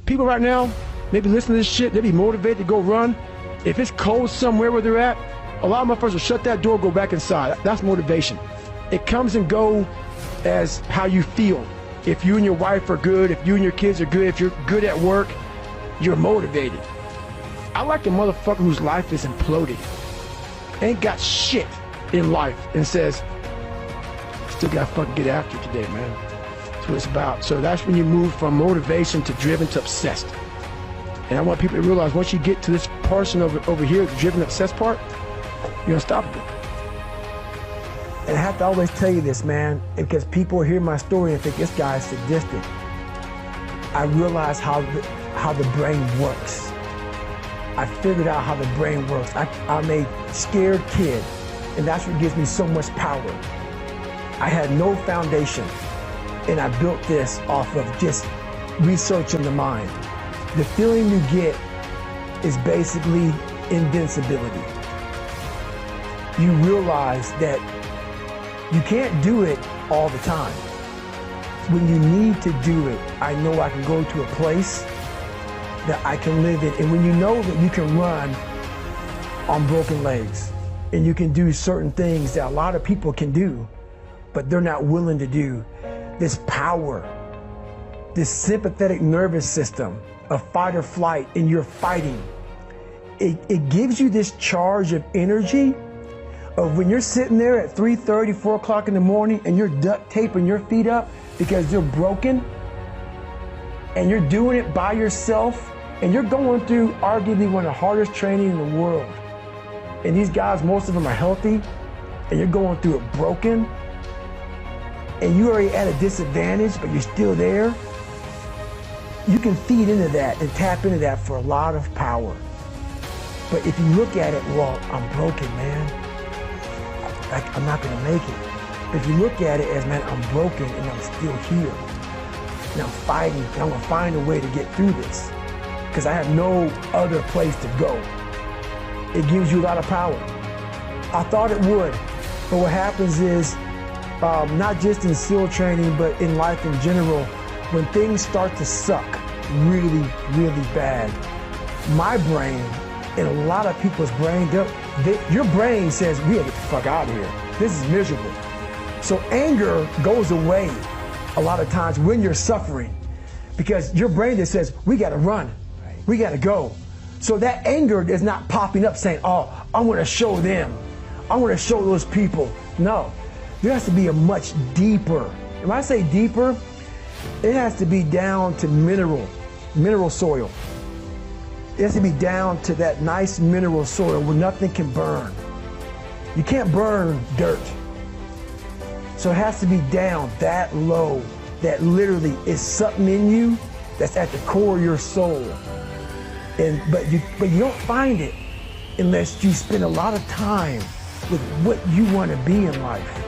People right now, maybe listen to this shit, they be motivated to go run. If it's cold somewhere where they're at, a lot of motherfuckers will shut that door, go back inside. That's motivation. It comes and go as how you feel. If you and your wife are good, if you and your kids are good, if you're good at work, you're motivated. I like a motherfucker whose life is imploded, ain't got shit in life, and says, still gotta fucking get after it today, man. That's what it's about. So that's when you move from motivation to driven to obsessed. And I want people to realize once you get to this portion over here, the driven obsessed part, you're unstoppable. And I have to always tell you this, man, because people hear my story and think this guy is sadistic. I realize how the brain works. I figured out how the brain works. I'm a scared kid, and that's what gives me so much power. I had no foundation, and I built this off of just researching the mind. The feeling you get is basically invincibility. You realize that you can't do it all the time. When you need to do it, I know I can go to a place that I can live in. And when you know that you can run on broken legs and you can do certain things that a lot of people can do, but they're not willing to do, this power, this sympathetic nervous system of fight or flight, and you're fighting, it gives you this charge of energy of when you're sitting there at 3:30, 4 o'clock in the morning and you're duct taping your feet up because you're broken and you're doing it by yourself and you're going through arguably one of the hardest training in the world. And these guys, most of them are healthy, and you're going through it broken and you're already at a disadvantage, but you're still there. You can feed into that and tap into that for a lot of power. But if you look at it, well, I'm broken, man. I'm not gonna make it. If you look at it as, man, I'm broken and I'm still here. And I'm fighting, and I'm gonna find a way to get through this. Because I have no other place to go. It gives you a lot of power. I thought it would, but what happens is, not just in SEAL training, but in life in general, when things start to suck really, really bad, my brain and a lot of people's brain, your brain says, we gotta get the fuck out of here. This is miserable. So anger goes away a lot of times when you're suffering because your brain just says, we gotta run, we gotta go. So that anger is not popping up saying, oh, I wanna show them, I wanna show those people. No, there has to be a much deeper, and when I say deeper, it has to be down to mineral soil. It has to be down to that nice mineral soil where nothing can burn. You can't burn dirt. So it has to be down that low, that literally is something in you that's at the core of your soul. But you don't find it unless you spend a lot of time with what you want to be in life.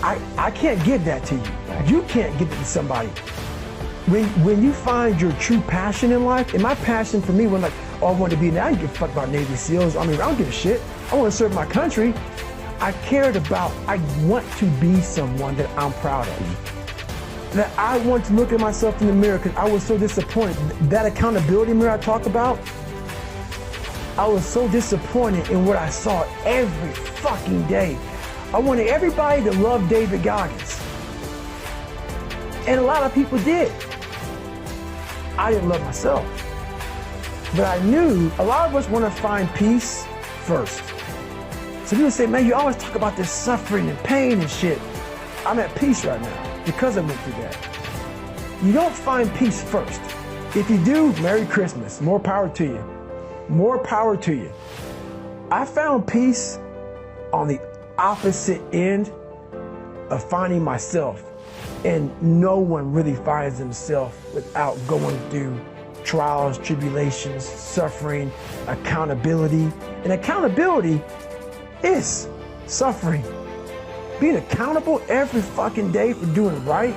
I can't give that to you. You can't give it to somebody. When you find your true passion in life, and my passion for me was like, oh, I want to be, I didn't give a fuck about Navy SEALs. I mean, I don't give a shit. I want to serve my country. I want to be someone that I'm proud of. That I want to look at myself in the mirror because I was so disappointed. That accountability mirror I talk about, I was so disappointed in what I saw every fucking day. I wanted everybody to love David Goggins. And a lot of people did. I didn't love myself. But I knew a lot of us want to find peace first. So people say, man, you always talk about this suffering and pain and shit. I'm at peace right now because I went through that. You don't find peace first. If you do, Merry Christmas. More power to you. More power to you. I found peace on the opposite end of finding myself. And no one really finds themselves without going through trials, tribulations, suffering, accountability. And accountability is suffering. Being accountable every fucking day for doing right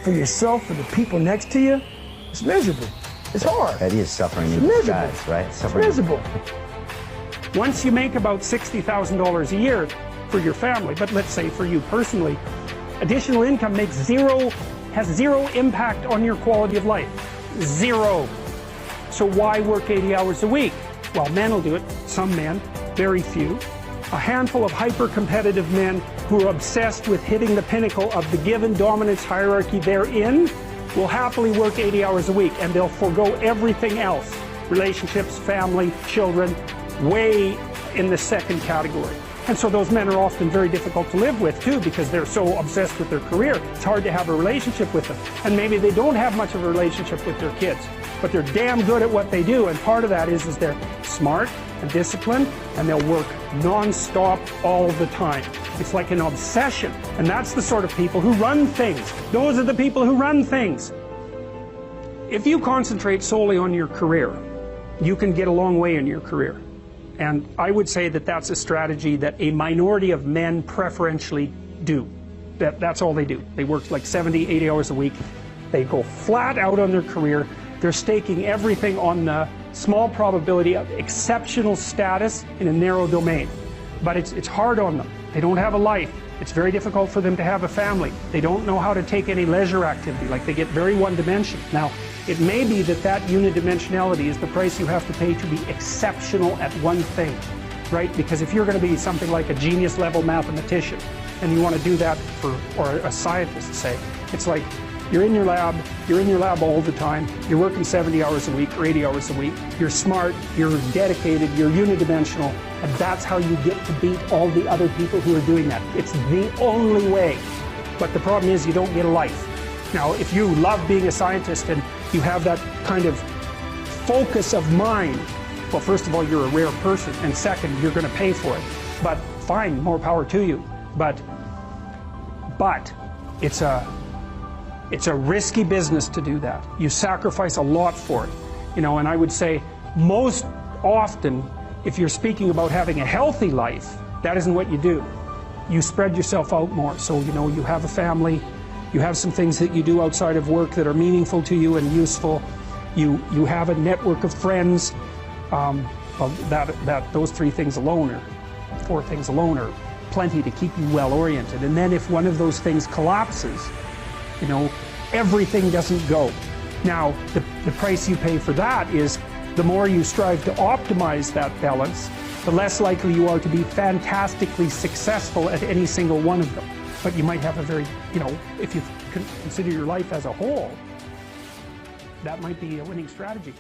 for yourself, for the people next to you, it's miserable. It's hard. That is suffering. It's miserable. Guys, right? Suffering. It's miserable. Once you make about $60,000 a year for your family, but let's say for you personally, additional income has zero impact on your quality of life. Zero. So why work 80 hours a week? Well, men will do it. Some men, very few. A handful of hyper-competitive men who are obsessed with hitting the pinnacle of the given dominance hierarchy they're in will happily work 80 hours a week, and they'll forego everything else. Relationships, family, children, way in the second category. And so those men are often very difficult to live with too, because they're so obsessed with their career. It's hard to have a relationship with them. And maybe they don't have much of a relationship with their kids, but they're damn good at what they do. And part of that is they're smart and disciplined, and they'll work non-stop all the time. It's like an obsession. And that's the sort of people who run things. Those are the people who run things. If you concentrate solely on your career, you can get a long way in your career. And I would say that that's a strategy that a minority of men preferentially do. That's all they do. They work like 70, 80 hours a week. They go flat out on their career. They're staking everything on the small probability of exceptional status in a narrow domain. But it's hard on them. They don't have a life. It's very difficult for them to have a family. They don't know how to take any leisure activity. Like, they get very one-dimensional. Now, it may be that unidimensionality is the price you have to pay to be exceptional at one thing, right? Because if you're going to be something like a genius-level mathematician, and you want to do that or a scientist, say, it's like you're in your lab all the time, you're working 70 hours a week or 80 hours a week, you're smart, you're dedicated, you're unidimensional, and that's how you get to beat all the other people who are doing that. It's the only way. But the problem is you don't get a life. Now, if you love being a scientist and you have that kind of focus of mind, well, first of all, you're a rare person, and second, you're going to pay for it. But fine, more power to you. But it's a risky business to do that. You sacrifice a lot for it. You know, and I would say most often, if you're speaking about having a healthy life, that isn't what you do. You spread yourself out more. So, you know, you have a family, you have some things that you do outside of work that are meaningful to you and useful. You have a network of friends. Well, those 3 things alone, or 4 things alone, are plenty to keep you well oriented. And then if one of those things collapses, you know, everything doesn't go. Now, the price you pay for that is the more you strive to optimize that balance, the less likely you are to be fantastically successful at any single one of them. But you might have a very, you know, if you consider your life as a whole, that might be a winning strategy.